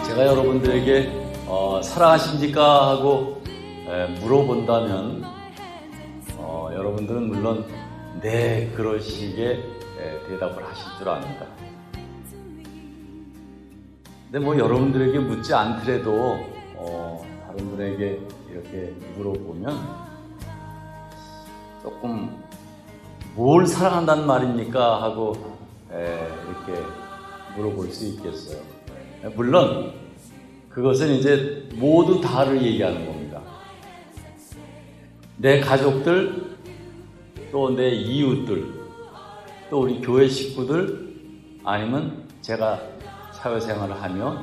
제가 여러분들에게 사랑하십니까? 하고 물어본다면 여러분들은 물론 네, 그러시게 대답을 하실 줄 압니다. 근데 뭐 여러분들에게 묻지 않더라도 다른 분에게 이렇게 물어보면 조금 뭘 사랑한다는 말입니까? 하고 이렇게 물어볼 수 있겠어요. 물론 그것은 이제 모두 다를 얘기하는 겁니다. 내 가족들, 또 내 이웃들, 또 우리 교회 식구들, 아니면 제가 사회생활을 하며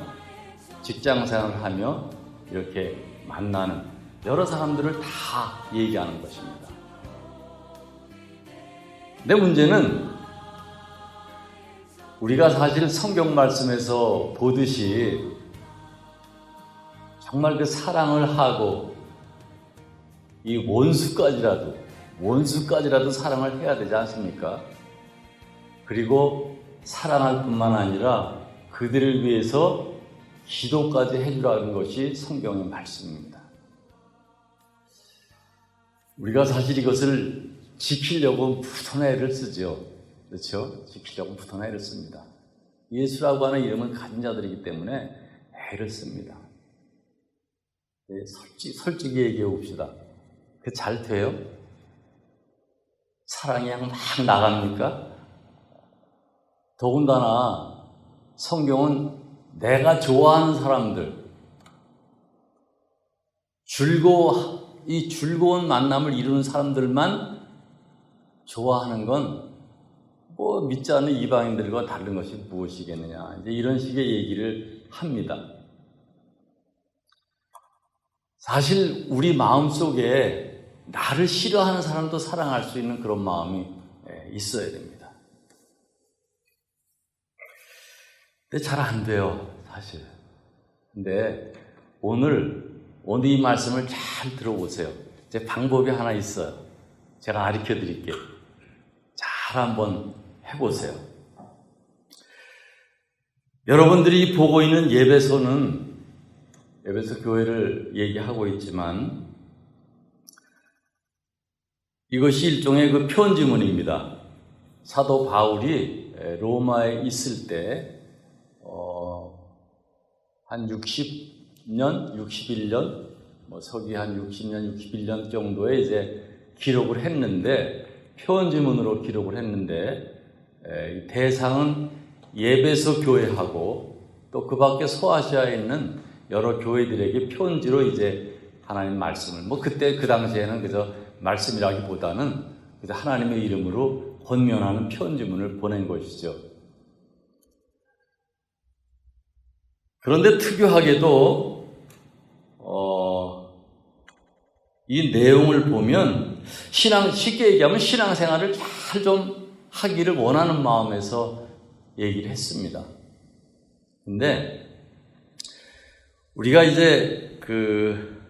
직장생활을 하며 이렇게 만나는 여러 사람들을 다 얘기하는 것입니다. 근데 문제는 우리가 사실 성경 말씀에서 보듯이 정말 그 사랑을 하고 이 원수까지라도 사랑을 해야 되지 않습니까? 그리고 사랑할 뿐만 아니라 그들을 위해서 기도까지 해주라는 것이 성경의 말씀입니다. 우리가 사실 이것을 지키려고 무슨 애를 쓰죠. 그렇죠? 지키려고 무슨 애를 씁니다. 예수라고 하는 이름을 가진 자들이기 때문에 애를 씁니다. 네, 솔직히 얘기해 봅시다. 그 잘 돼요? 사랑이 그냥 막 나갑니까? 더군다나 성경은 내가 좋아하는 사람들, 이 즐거운 만남을 이루는 사람들만 좋아하는 건 뭐 믿지 않는 이방인들과 다른 것이 무엇이겠느냐, 이제 이런 식의 얘기를 합니다. 사실 우리 마음속에 나를 싫어하는 사람도 사랑할 수 있는 그런 마음이 있어야 됩니다. 근데 잘 안 돼요, 사실. 근데 오늘 이 말씀을 잘 들어보세요. 제 방법이 하나 있어요. 제가 가르쳐 드릴게요. 잘 한번 해보세요. 여러분들이 보고 있는 예배소는 예배소 교회를 얘기하고 있지만 이것이 일종의 그 편지문입니다. 사도 바울이 로마에 있을 때 한 60년, 61년, 서기 한 60년, 61년 정도에 이제 기록을 했는데, 편지문으로 기록을 했는데, 대상은 예배소 교회하고 또 그 밖에 소아시아에 있는 여러 교회들에게 편지로 이제 하나님 말씀을, 그때 그 당시에는 그저 말씀이라기보다는 그저 하나님의 이름으로 권면하는 편지문을 보낸 것이죠. 그런데 특이하게도 이 내용을 보면 쉽게 얘기하면 신앙생활을 잘 좀 하기를 원하는 마음에서 얘기를 했습니다. 근데 우리가 이제 그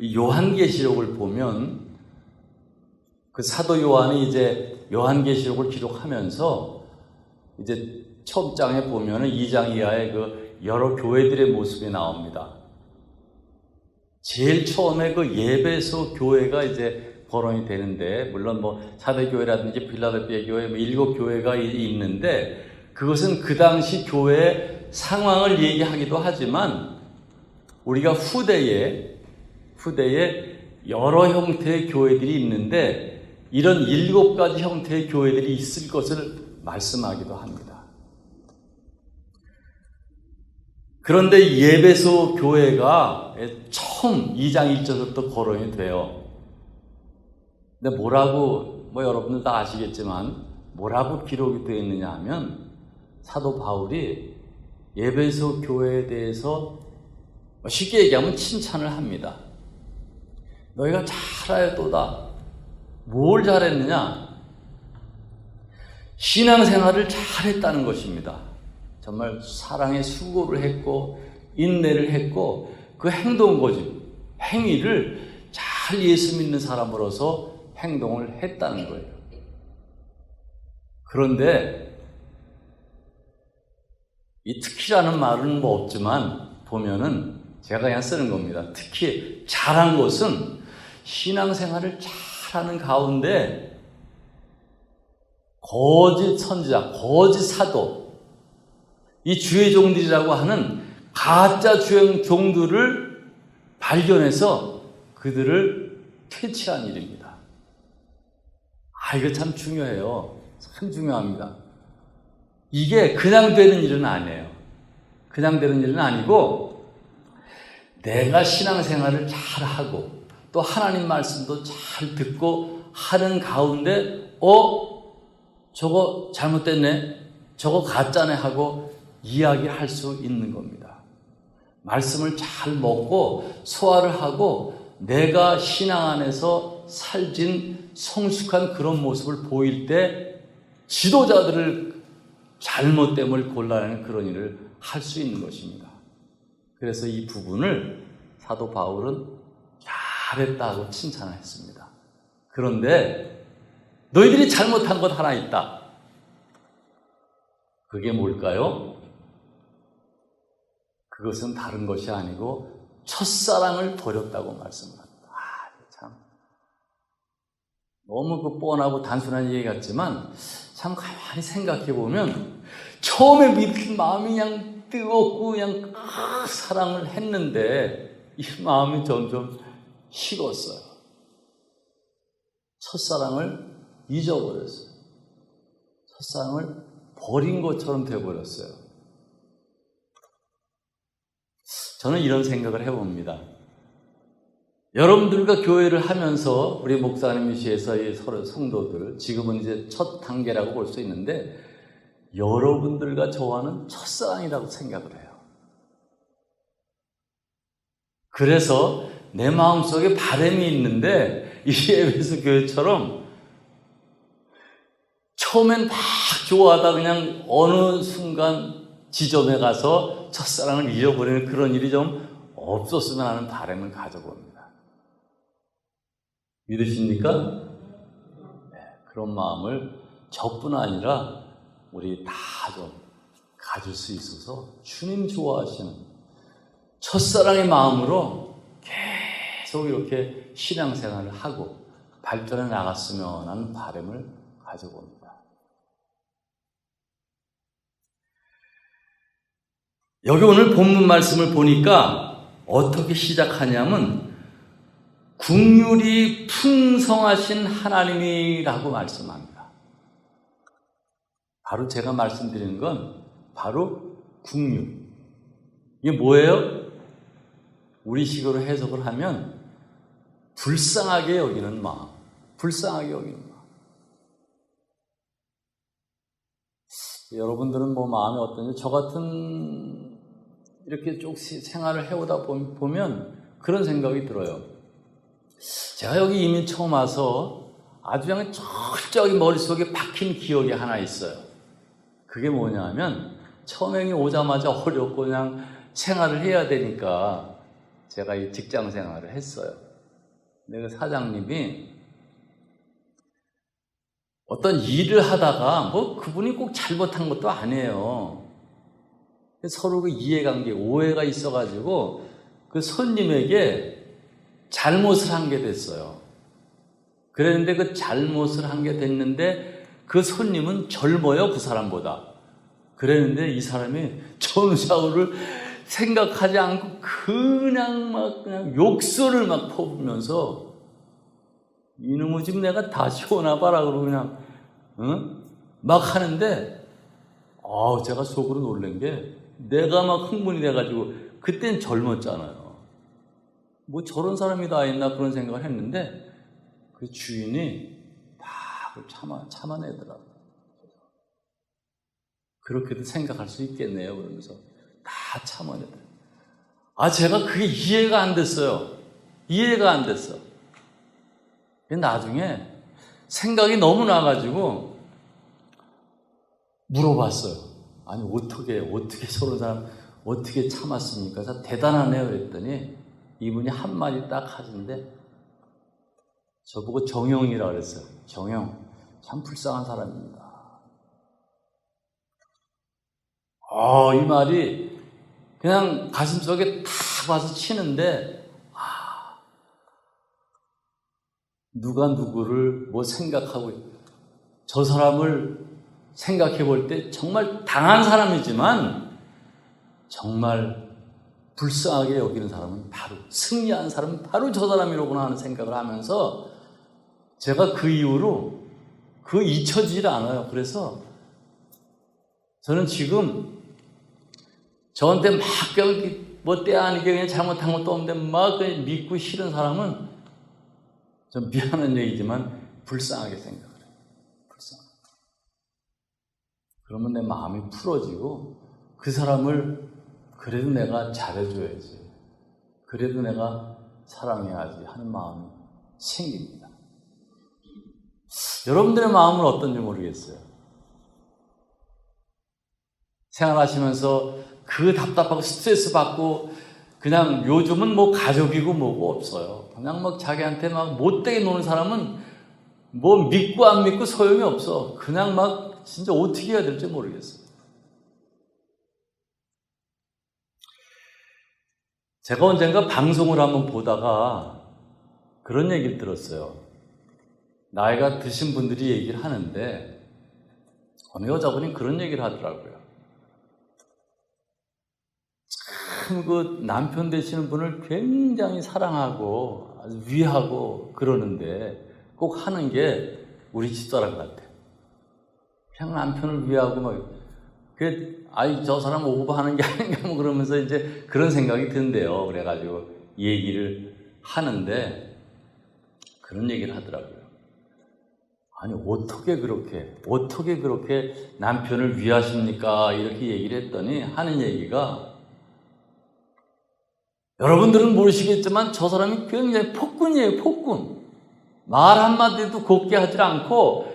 요한계시록을 보면 그 사도 요한이 이제 요한계시록을 기록하면서 이제 처음 장에 보면은 2장 이하에 그 여러 교회들의 모습이 나옵니다. 제일 처음에 그 예배소 교회가 이제 거론이 되는데, 물론 사대교회라든지 필라델피아 교회 7교회가 있는데, 그것은 그 당시 교회의 상황을 얘기하기도 하지만 우리가 후대에 여러 형태의 교회들이 있는데 이런 7가지 형태의 교회들이 있을 것을 말씀하기도 합니다. 그런데 예배소 교회가 처음 2장 1절부터 거론이 돼요. 근데 뭐라고, 여러분들 다 아시겠지만 뭐라고 기록이 되어 있느냐 하면, 사도 바울이 예배소 교회에 대해서 쉽게 얘기하면 칭찬을 합니다. 너희가 잘하였도다. 뭘 잘했느냐? 신앙생활을 잘했다는 것입니다. 정말 사랑의 수고를 했고 인내를 했고 그 행위를 잘 예수 믿는 사람으로서 행동을 했다는 거예요. 그런데 이 특히라는 말은 없지만 보면은 제가 그냥 쓰는 겁니다. 특히 잘한 것은 신앙생활을 잘하는 가운데 거짓 선지자, 거짓 사도, 이 주의 종들이라고 하는 가짜 주의 종들을 발견해서 그들을 퇴치한 일입니다. 이거 참 중요해요. 참 중요합니다. 이게 그냥 되는 일은 아니에요. 그냥 되는 일은 아니고 내가 신앙생활을 잘하고 또 하나님 말씀도 잘 듣고 하는 가운데 저거 잘못됐네, 저거 가짜네 하고 이야기할 수 있는 겁니다. 말씀을 잘 먹고 소화를 하고 내가 신앙 안에서 살진 성숙한 그런 모습을 보일 때 지도자들을 잘못됨을 골라내는 그런 일을 할 수 있는 것입니다. 그래서 이 부분을 사도 바울은 잘했다고 칭찬을 했습니다. 그런데 너희들이 잘못한 것 하나 있다. 그게 뭘까요? 그것은 다른 것이 아니고 첫사랑을 버렸다고 말씀을 합니다. 참 너무 뻔하고 단순한 얘기 같지만 참 가만히 생각해 보면 처음에 믿은 마음이 그냥 뜨겁고 그냥 사랑을 했는데 이 마음이 점점 식었어요. 첫사랑을 잊어버렸어요. 첫사랑을 버린 것처럼 되어버렸어요. 저는 이런 생각을 해봅니다. 여러분들과 교회를 하면서 우리 목사님이시에서 서로 성도들, 지금은 이제 첫 단계라고 볼 수 있는데 여러분들과 저와는 첫사랑이라고 생각을 해요. 그래서 내 마음속에 바람이 있는데 이 에베소 교회처럼 처음엔 막 좋아하다 그냥 어느 순간 지점에 가서 첫사랑을 잃어버리는 그런 일이 좀 없었으면 하는 바람을 가져봅니다. 믿으십니까? 네, 그런 마음을 저뿐 아니라 우리 다 좀 가질 수 있어서 주님 좋아하시는 첫사랑의 마음으로 계속 이렇게 신앙생활을 하고 발전해 나갔으면 하는 바람을 가져봅니다. 여기 오늘 본문 말씀을 보니까 어떻게 시작하냐면 긍휼이 풍성하신 하나님이라고 말씀합니다. 바로 제가 말씀드리는 건 바로 긍휼. 이게 뭐예요? 우리식으로 해석을 하면 불쌍하게 여기는 마음. 불쌍하게 여기는 마음. 여러분들은 뭐 마음이 어떤지, 저 같은 이렇게 쭉 생활을 해오다 보면 그런 생각이 들어요. 제가 여기 이민 처음 와서 아주 그냥 철저하게 머릿속에 박힌 기억이 하나 있어요. 그게 뭐냐면 처음에 오자마자 어렵고 그냥 생활을 해야 되니까 제가 이 직장 생활을 했어요. 근데 그 사장님이 어떤 일을 하다가 뭐 그분이 꼭 잘못한 것도 아니에요. 서로 그 이해관계, 오해가 있어가지고 그 손님에게 잘못을 한 게 됐어요. 그랬는데 그 잘못을 한 게 됐는데 그 손님은 젊어요, 그 사람보다. 그랬는데 이 사람이 전우사우를 생각하지 않고 그냥 욕설을 막 퍼부으면서 이놈의 집 내가 다시 오나 봐라 그러고 그냥 막 하는데 제가 속으로 놀란 게 내가 막 흥분이 돼가지고 그땐 젊었잖아요. 뭐 저런 사람이 다 있나 그런 생각을 했는데 그 주인이 다 참아내더라고요. 그렇게도 생각할 수 있겠네요. 그러면서 다 참아내더라고요. 제가 그게 이해가 안 됐어요. 이해가 안 됐어. 나중에 생각이 너무 나가지고 물어봤어요. 아니 어떻게 저런 사람 어떻게 참았습니까? 그래서 대단하네요 그랬더니 이분이 한마디 딱 하시는데 저보고 정영이라고 그랬어요. 정영, 참 불쌍한 사람입니다. 이 말이 그냥 가슴속에 탁 와서 치는데 누가 누구를 뭐 생각하고 저 사람을 생각해 볼 때 정말 당한 사람이지만 정말 불쌍하게 여기는 사람은 바로 승리한 사람은 바로 저 사람이로구나 하는 생각을 하면서 제가 그 이후로 그거 잊혀지질 않아요. 그래서 저는 지금 저한테 막 뭐 때 아니게 그냥 잘못한 것도 없는데 막 믿고 싫은 사람은 좀 미안한 얘기지만 불쌍하게 생각을 해요. 불쌍하게. 그러면 내 마음이 풀어지고 그 사람을 그래도 내가 잘해줘야지. 그래도 내가 사랑해야지 하는 마음이 생깁니다. 여러분들의 마음은 어떤지 모르겠어요. 생활하시면서 그 답답하고 스트레스 받고 그냥 요즘은 뭐 가족이고 뭐고 없어요. 그냥 막 자기한테 막 못되게 노는 사람은 뭐 믿고 안 믿고 소용이 없어. 그냥 막 진짜 어떻게 해야 될지 모르겠어요. 제가 언젠가 방송을 한번 보다가 그런 얘기를 들었어요. 나이가 드신 분들이 얘기를 하는데 어느 여자분이 그런 얘기를 하더라고요. 참 그 남편 되시는 분을 굉장히 사랑하고 아주 위하고 그러는데 꼭 하는 게 우리 집사람 같아요. 그냥 남편을 위하고 막 저 사람 오버하는 게 아닌가 뭐 그러면서 이제 그런 생각이 든대요. 그래가지고 얘기를 하는데 그런 얘기를 하더라고요. 아니 어떻게 그렇게 남편을 위하십니까? 이렇게 얘기를 했더니 하는 얘기가 여러분들은 모르시겠지만 저 사람이 굉장히 폭군이에요. 폭군. 말 한마디도 곱게 하지 않고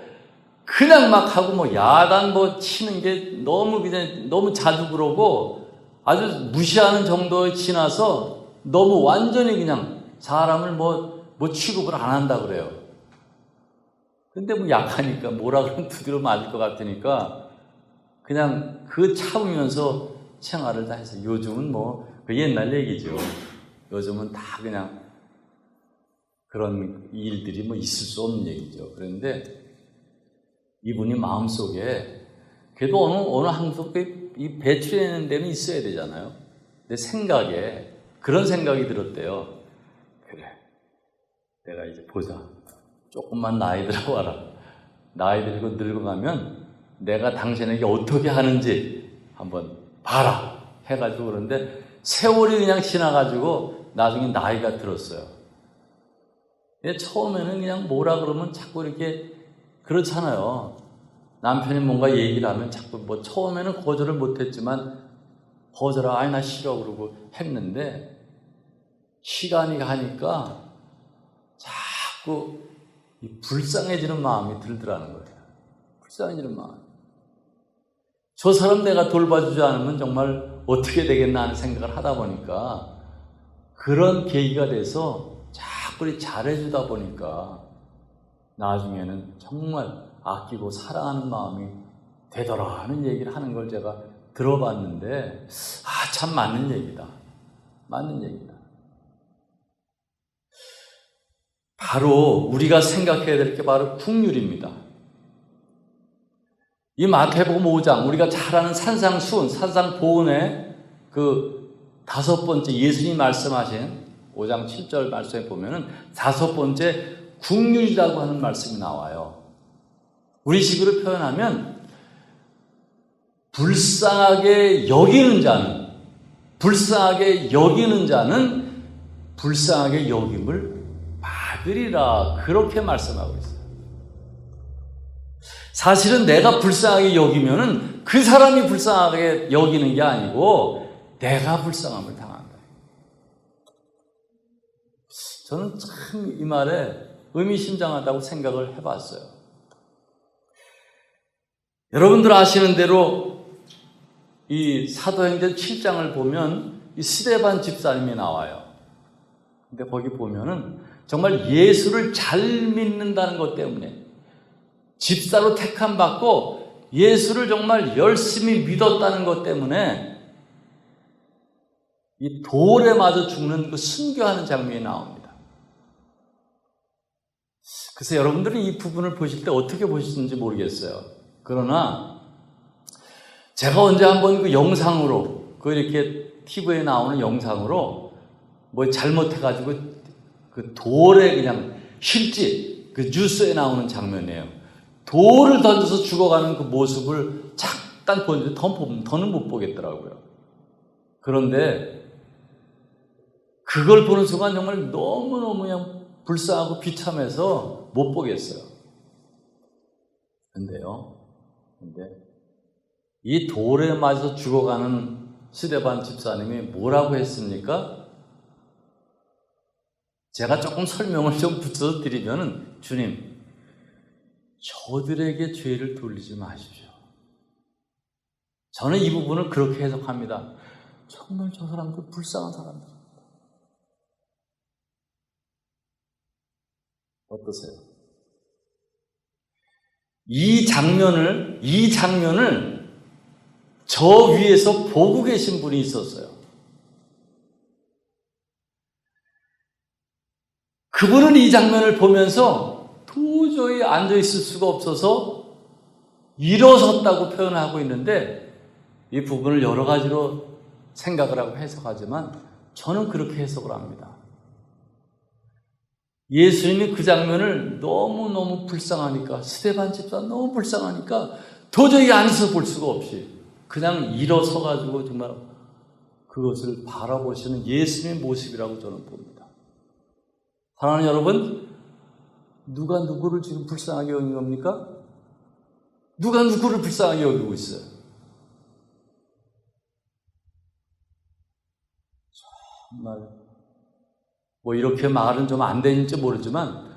그냥 막 하고 뭐 야단 뭐 치는 게 너무 자주 그러고 아주 무시하는 정도에 지나서 너무 완전히 그냥 사람을 뭐 취급을 안 한다 그래요. 근데 뭐 약하니까 뭐라 그러면 두드려 맞을 것 같으니까 그냥 그 참으면서 생활을 다 해서 요즘은 뭐 그 옛날 얘기죠. 요즘은 다 그냥 그런 일들이 뭐 있을 수 없는 얘기죠. 그런데 이분이 마음속에 그래도 어느 항상 이 배출되는 데는 있어야 되잖아요. 내 생각에 그런 생각이 들었대요. 그래, 내가 이제 보자. 조금만 나이 들어와라. 나이 들고 늙어가면 내가 당신에게 어떻게 하는지 한번 봐라. 해가지고 그런데 세월이 그냥 지나가지고 나중에 나이가 들었어요. 처음에는 그냥 뭐라 그러면 자꾸 이렇게 그렇잖아요. 남편이 뭔가 얘기를 하면 자꾸 뭐 처음에는 거절을 못했지만 거절아, 나 싫어 그러고 했는데 시간이 가니까 자꾸 이 불쌍해지는 마음이 들더라는 거예요. 불쌍해지는 마음. 저 사람 내가 돌봐주지 않으면 정말 어떻게 되겠나 하는 생각을 하다 보니까 그런 계기가 돼서 자꾸 잘해주다 보니까 나중에는 정말 아끼고 사랑하는 마음이 되더라 하는 얘기를 하는 걸 제가 들어봤는데 참 맞는 얘기다. 맞는 얘기다. 바로 우리가 생각해야 될 게 바로 국률입니다. 이 마태복음 5장 우리가 잘 아는 산상수훈, 산상보훈의 그 5번째 예수님이 말씀하신 5장 7절 말씀에 보면은 5번째 국률이라고 하는 말씀이 나와요. 우리식으로 표현하면 불쌍하게 여기는 자는 불쌍하게 여김을 받으리라 그렇게 말씀하고 있어요. 사실은 내가 불쌍하게 여기면은 그 사람이 불쌍하게 여기는 게 아니고 내가 불쌍함을 당한다. 저는 참 이 말에 의미심장하다고 생각을 해봤어요. 여러분들 아시는 대로 이 사도행전 7장을 보면 이 스데반 집사님이 나와요. 근데 거기 보면은 정말 예수를 잘 믿는다는 것 때문에 집사로 택함받고 예수를 정말 열심히 믿었다는 것 때문에 이 돌에 맞아 죽는 그 순교하는 장면이 나옵니다. 그래서 여러분들은 이 부분을 보실 때 어떻게 보시는지 모르겠어요. 그러나 제가 언제 한번 그 영상으로, 그 이렇게 TV에 나오는 영상으로 뭐 잘못해가지고 그 돌에 그냥 실제 그 뉴스에 나오는 장면이에요. 돌을 던져서 죽어가는 그 모습을 잠깐 보는데 더는 못 보겠더라고요. 그런데 그걸 보는 순간 정말 너무너무 그냥 불쌍하고 비참해서 못 보겠어요. 근데 이 돌에 맞아서 죽어가는 스데반 집사님이 뭐라고 했습니까? 제가 조금 설명을 좀 붙여서 드리면은, 주님, 저들에게 죄를 돌리지 마십시오. 저는 이 부분을 그렇게 해석합니다. 정말 저 사람들 불쌍한 사람들. 어떠세요? 이 장면을 저 위에서 보고 계신 분이 있었어요. 그분은 이 장면을 보면서 도저히 앉아있을 수가 없어서 일어섰다고 표현하고 있는데, 이 부분을 여러 가지로 생각을 하고 해석하지만 저는 그렇게 해석을 합니다. 예수님이 그 장면을 너무너무 불쌍하니까, 스데반 집사 너무 불쌍하니까 도저히 앉아서 볼 수가 없이 그냥 일어서가지고 정말 그것을 바라보시는 예수님의 모습이라고 저는 봅니다. 사랑하는 여러분, 누가 누구를 지금 불쌍하게 여기는 겁니까? 누가 누구를 불쌍하게 여기고 있어요? 정말 뭐 이렇게 말은 좀 안 되는지 모르지만,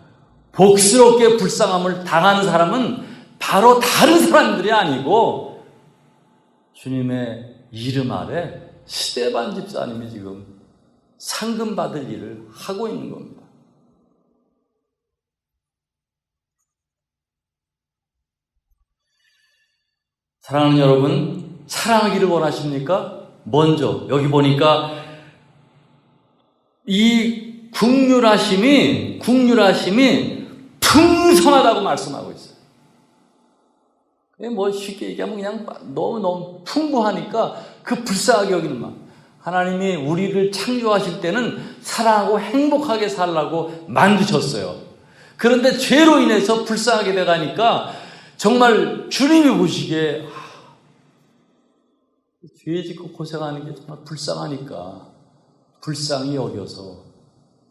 복스럽게 불쌍함을 당하는 사람은 바로 다른 사람들이 아니고 주님의 이름 아래 스데반 집사님이 지금 상금 받을 일을 하고 있는 겁니다. 사랑하는 여러분, 사랑하기를 원하십니까? 먼저 여기 보니까 이 국률하심이 풍성하다고 말씀하고 있어요. 뭐 쉽게 얘기하면 그냥 너무 풍부하니까 그 불쌍하게 여기는 마음. 하나님이 우리를 창조하실 때는 사랑하고 행복하게 살라고 만드셨어요. 그런데 죄로 인해서 불쌍하게 돼가니까 정말 주님이 보시기에 죄 짓고 고생하는 게 정말 불쌍하니까 불쌍히 여겨서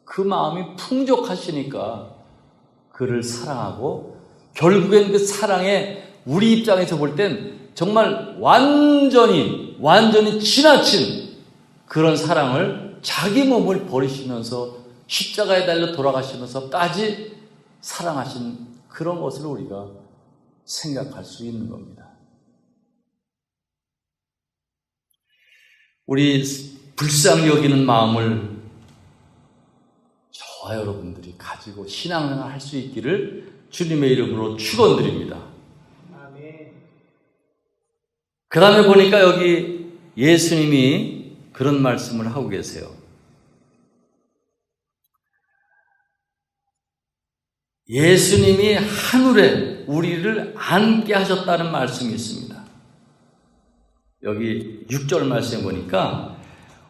그 마음이 풍족하시니까 그를 사랑하고, 결국엔 그 사랑에 우리 입장에서 볼 땐 정말 완전히 지나친 그런 사랑을 자기 몸을 버리시면서 십자가에 달려 돌아가시면서까지 사랑하신 그런 것을 우리가 생각할 수 있는 겁니다. 우리 불쌍히 여기는 마음을 저와 여러분들이 가지고 신앙생활 할 수 있기를 주님의 이름으로 축원드립니다. 그 다음에 보니까 여기 예수님이 그런 말씀을 하고 계세요. 예수님이 하늘에 우리를 앉게 하셨다는 말씀이 있습니다. 여기 6절 말씀에 보니까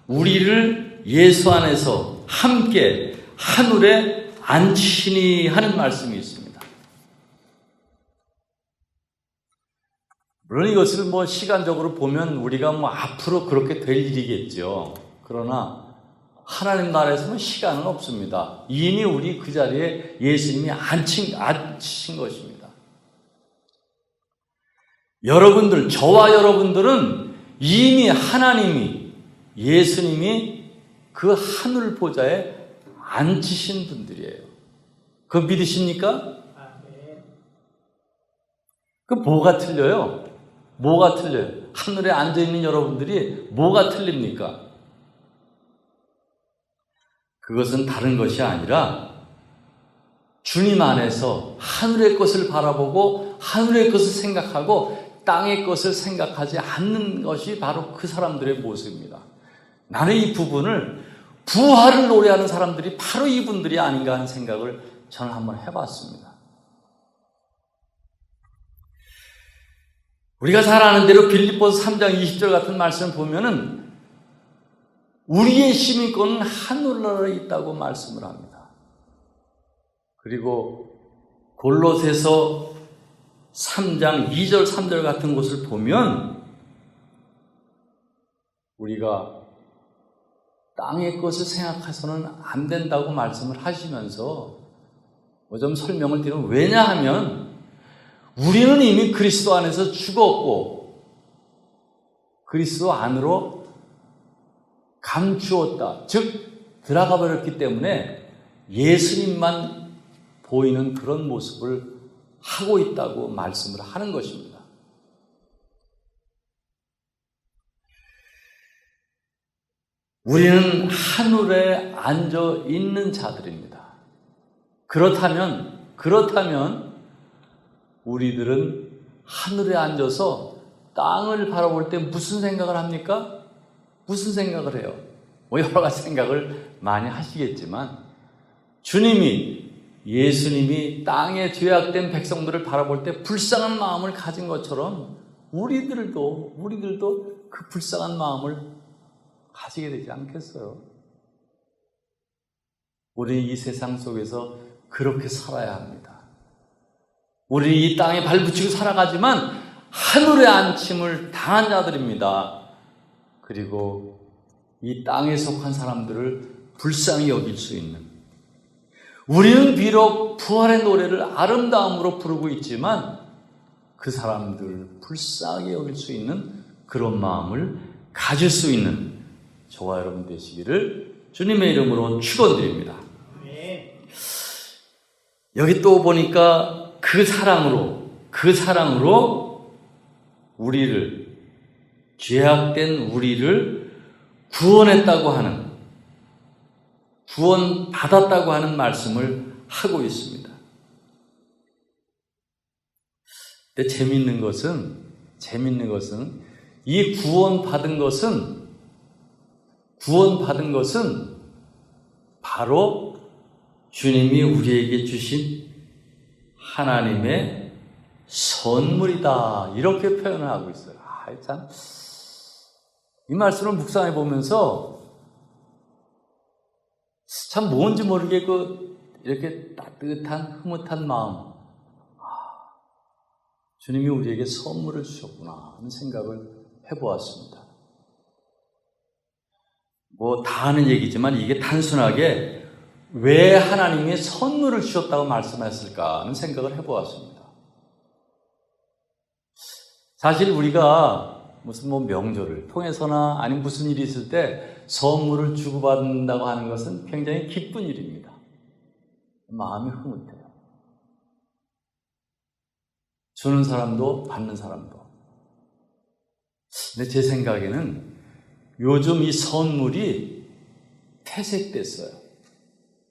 우리를 예수 안에서 함께 하늘에 앉히니 하는 말씀이 있습니다. 물론 이것을 뭐 시간적으로 보면 우리가 뭐 앞으로 그렇게 될 일이겠죠. 그러나 하나님 나라에서는 시간은 없습니다. 이미 우리 그 자리에 예수님이 앉히신 것입니다. 여러분들, 저와 여러분들은 이미 하나님이, 예수님이 그 하늘 보좌에 앉히신 분들이에요. 그거 믿으십니까? 그 뭐가 틀려요? 뭐가 틀려요? 하늘에 앉아있는 여러분들이 뭐가 틀립니까? 그것은 다른 것이 아니라 주님 안에서 하늘의 것을 바라보고 하늘의 것을 생각하고 땅의 것을 생각하지 않는 것이 바로 그 사람들의 모습입니다. 나는 이 부분을 부활을 노래하는 사람들이 바로 이분들이 아닌가 하는 생각을 저는 한번 해봤습니다. 우리가 잘 아는 대로 빌립보서 3장 20절 같은 말씀을 보면은 우리의 시민권은 하늘나라에 있다고 말씀을 합니다. 그리고 골로새서 3장 2절 3절 같은 곳을 보면 우리가 땅의 것을 생각해서는 안 된다고 말씀을 하시면서 좀 설명을 드리면, 왜냐하면 우리는 이미 그리스도 안에서 죽었고 그리스도 안으로 감추었다, 즉 들어가 버렸기 때문에 예수님만 보이는 그런 모습을 하고 있다고 말씀을 하는 것입니다. 우리는 하늘에 앉아 있는 자들입니다. 그렇다면 우리들은 하늘에 앉아서 땅을 바라볼 때 무슨 생각을 합니까? 무슨 생각을 해요? 여러 가지 생각을 많이 하시겠지만, 예수님이 땅에 죄악된 백성들을 바라볼 때 불쌍한 마음을 가진 것처럼 우리들도 그 불쌍한 마음을 가지게 되지 않겠어요? 우리 이 세상 속에서 그렇게 살아야 합니다. 우리 이 땅에 발붙이고 살아가지만 하늘의 안침을 당한 자들입니다. 그리고 이 땅에 속한 사람들을 불쌍히 여길 수 있는, 우리는 비록 부활의 노래를 아름다움으로 부르고 있지만 그 사람들을 불쌍히 여길 수 있는 그런 마음을 가질 수 있는 저와 여러분 되시기를 주님의 이름으로 축원드립니다. 여기 또 보니까 그 사랑으로 우리를, 죄악된 우리를 구원했다고 하는, 구원받았다고 하는 말씀을 하고 있습니다. 근데 재미있는 것은 이 구원받은 것은 바로 주님이 우리에게 주신 하나님의 선물이다, 이렇게 표현을 하고 있어요. 참, 이 말씀을 묵상해 보면서 참 뭔지 모르게 이렇게 따뜻한 흐뭇한 마음, 주님이 우리에게 선물을 주셨구나 하는 생각을 해보았습니다. 다 아는 얘기지만 이게 단순하게 왜 하나님이 선물을 주셨다고 말씀했을까 하는 생각을 해보았습니다. 사실 우리가 무슨 명절을 통해서나 아니면 무슨 일이 있을 때 선물을 주고받는다고 하는 것은 굉장히 기쁜 일입니다. 마음이 흐뭇해요. 주는 사람도 받는 사람도. 근데 제 생각에는 요즘 이 선물이 퇴색됐어요.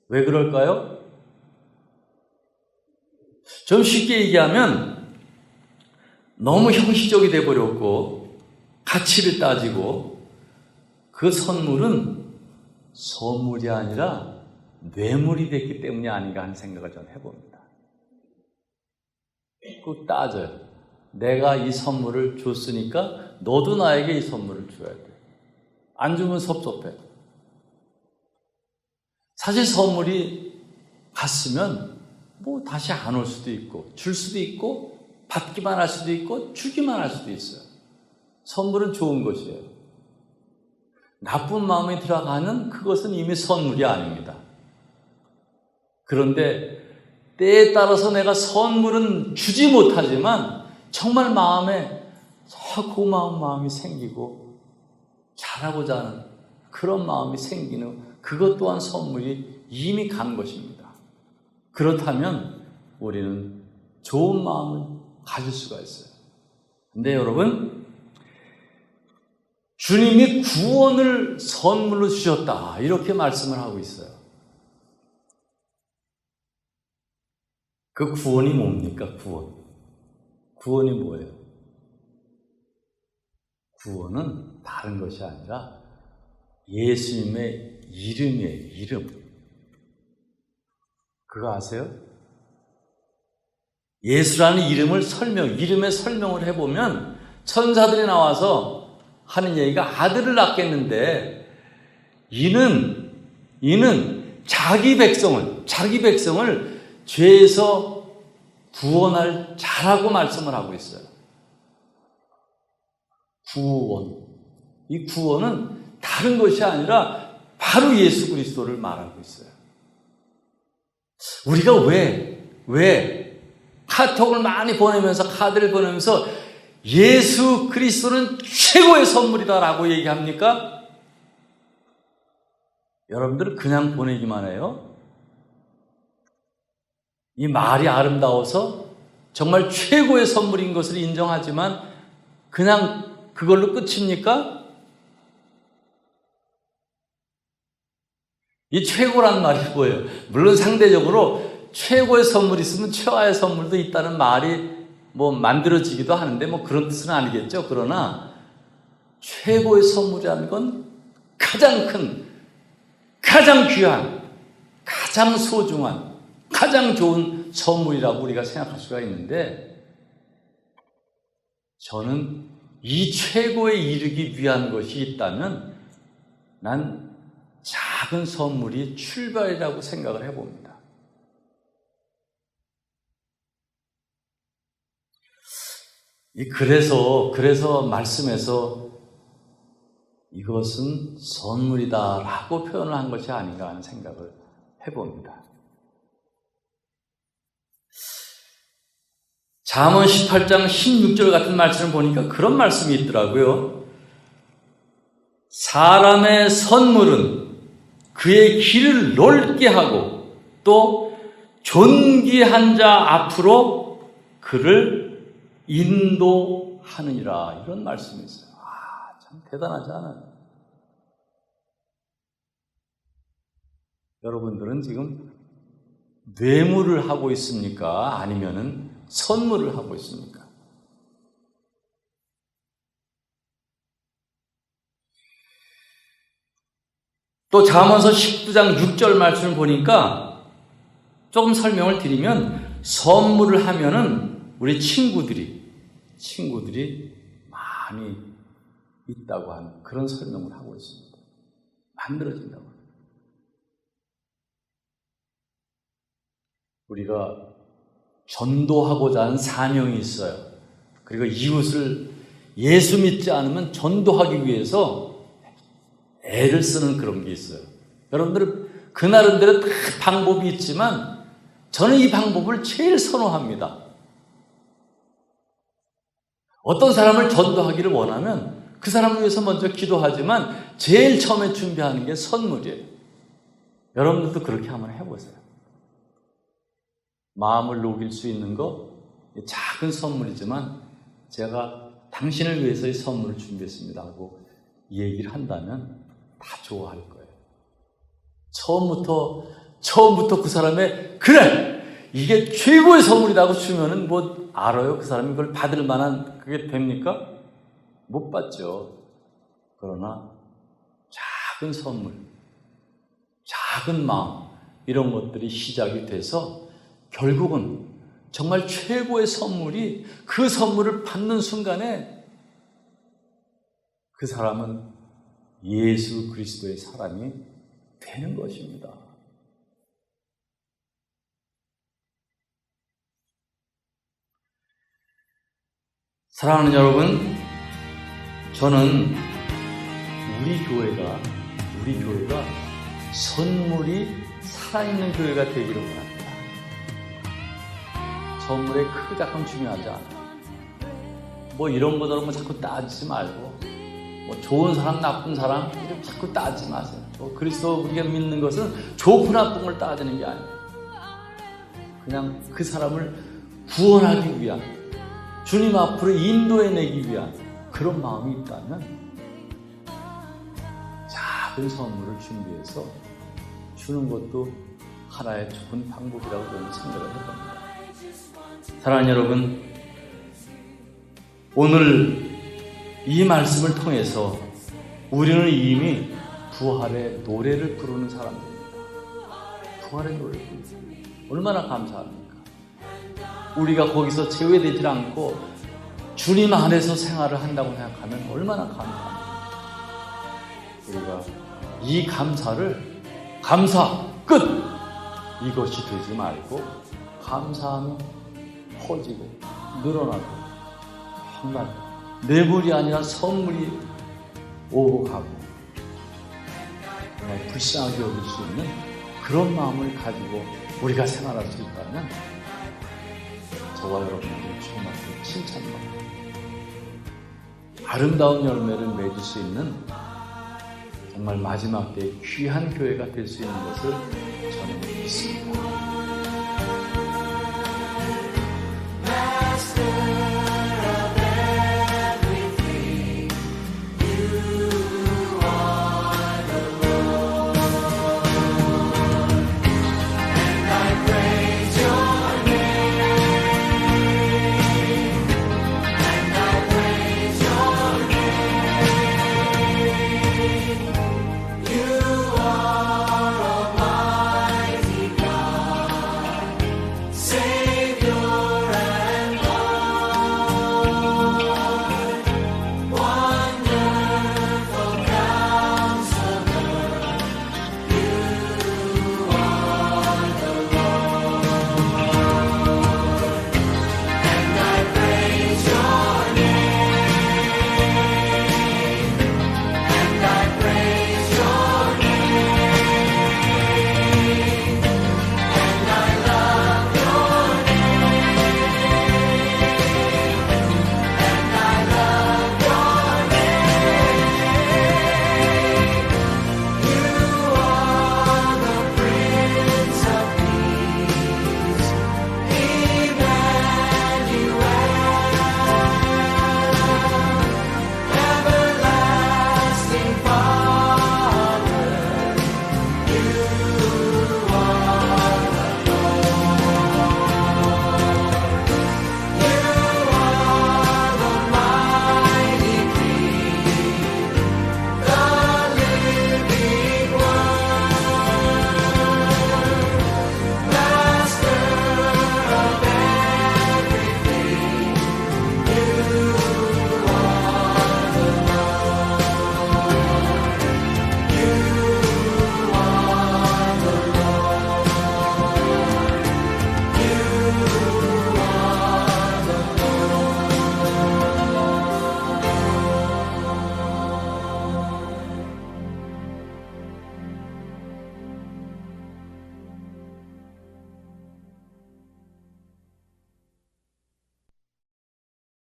왜 그럴까요? 좀 쉽게 얘기하면 너무 형식적이 돼버렸고 가치를 따지고 그 선물은 선물이 아니라 뇌물이 됐기 때문이 아닌가 하는 생각을 좀 해봅니다. 꼭 따져요. 내가 이 선물을 줬으니까 너도 나에게 이 선물을 줘야 돼. 안 주면 섭섭해. 사실 선물이 갔으면 다시 안 올 수도 있고, 줄 수도 있고, 받기만 할 수도 있고, 주기만 할 수도 있어요. 선물은 좋은 것이에요. 나쁜 마음이 들어가는 그것은 이미 선물이 아닙니다. 그런데 때에 따라서 내가 선물은 주지 못하지만 정말 마음에 고마운 마음이 생기고 잘하고자 하는 그런 마음이 생기는 그것 또한 선물이 이미 간 것입니다. 그렇다면 우리는 좋은 마음을 가질 수가 있어요. 근데 여러분, 주님이 구원을 선물로 주셨다, 이렇게 말씀을 하고 있어요. 그 구원이 뭡니까? 구원이 뭐예요? 구원은 다른 것이 아니라 예수님의 이름이에요. 이름. 그거 아세요? 예수라는 이름의 설명을 해보면 천사들이 나와서 하는 얘기가 아들을 낳겠는데 이는 자기 백성을 죄에서 구원할 자라고 말씀을 하고 있어요. 구원. 이 구원은 다른 것이 아니라 바로 예수 그리스도를 말하고 있어요. 우리가 왜 카톡을 많이 보내면서 카드를 보내면서 예수 그리스도는 최고의 선물이다라고 얘기합니까? 여러분들은 그냥 보내기만 해요? 이 말이 아름다워서 정말 최고의 선물인 것을 인정하지만 그냥 그걸로 끝입니까? 이 최고란 말이 뭐예요? 물론 상대적으로 최고의 선물이 있으면 최하의 선물도 있다는 말이 만들어지기도 하는데 그런 뜻은 아니겠죠. 그러나 최고의 선물이라는 건 가장 큰, 가장 귀한, 가장 소중한, 가장 좋은 선물이라고 우리가 생각할 수가 있는데 저는 이 최고에 이르기 위한 것이 있다면 난 작은 선물이 출발이라고 생각을 해봅니다. 그래서 말씀에서 이것은 선물이다라고 표현을 한 것이 아닌가 하는 생각을 해봅니다. 잠언 18장 16절 같은 말씀을 보니까 그런 말씀이 있더라고요. 사람의 선물은 그의 길을 넓게 하고 또 존귀한 자 앞으로 그를 인도하느니라. 이런 말씀이 있어요. 참 대단하지 않아요? 여러분들은 지금 뇌물을 하고 있습니까? 아니면은 선물을 하고 있습니까? 또 잠언서 19장 6절 말씀을 보니까 조금 설명을 드리면 선물을 하면은 우리 친구들이 많이 있다고 하는 그런 설명을 하고 있습니다. 만들어진다고. 우리가 전도하고자 하는 사명이 있어요. 그리고 이웃을 예수 믿지 않으면 전도하기 위해서 애를 쓰는 그런 게 있어요. 여러분들 그 나름대로 다 방법이 있지만 저는 이 방법을 제일 선호합니다. 어떤 사람을 전도하기를 원하면 그 사람을 위해서 먼저 기도하지만 제일 처음에 준비하는 게 선물이에요. 여러분들도 그렇게 한번 해보세요. 마음을 녹일 수 있는 거 작은 선물이지만 제가 당신을 위해서 이 선물을 준비했습니다 하고 얘기를 한다면 다 좋아할 거예요. 처음부터 그 사람의 그래! 이게 최고의 선물이라고 주면은 알아요? 그 사람이 그걸 받을 만한 그게 됩니까? 못 받죠. 그러나 작은 선물, 작은 마음 이런 것들이 시작이 돼서 결국은 정말 최고의 선물이 그 선물을 받는 순간에 그 사람은 예수 그리스도의 사람이 되는 것입니다. 사랑하는 여러분, 저는 우리 교회가 선물이 살아있는 교회가 되기를 원합니다. 선물의 크고 작은 중요하지 않아요. 이런 거 저런 거 자꾸 따지지 말고 좋은 사람 나쁜 사람 이렇게 자꾸 따지지 마세요. 그리스도 우리가 믿는 것은 좋고 나쁜 걸 따지는 게 아니에요. 그냥 그 사람을 구원하기 위한 주님 앞으로 인도해내기 위한 그런 마음이 있다면 작은 선물을 준비해서 주는 것도 하나의 좋은 방법이라고 저는 생각을 해봅니다. 사랑하는 여러분, 오늘 이 말씀을 통해서 우리는 이미 부활의 노래를 부르는 사람들입니다. 부활의 노래를 부릅니다. 얼마나 감사합니까? 우리가 거기서 제외되지 않고 주님 안에서 생활을 한다고 생각하면 얼마나 감사합니까? 우리가 이 감사를 감사 끝! 이것이 되지 말고 감사함이 퍼지고 늘어나고 정말 뇌물이 아니라 선물이 오고 가고 정말 불쌍하게 여길 수 있는 그런 마음을 가지고 우리가 생활할 수 있다면 저와 여러분들이 정말 칭찬받습니다. 아름다운 열매를 맺을 수 있는 정말 마지막 때의 귀한 교회가 될 수 있는 것을 저는 믿습니다.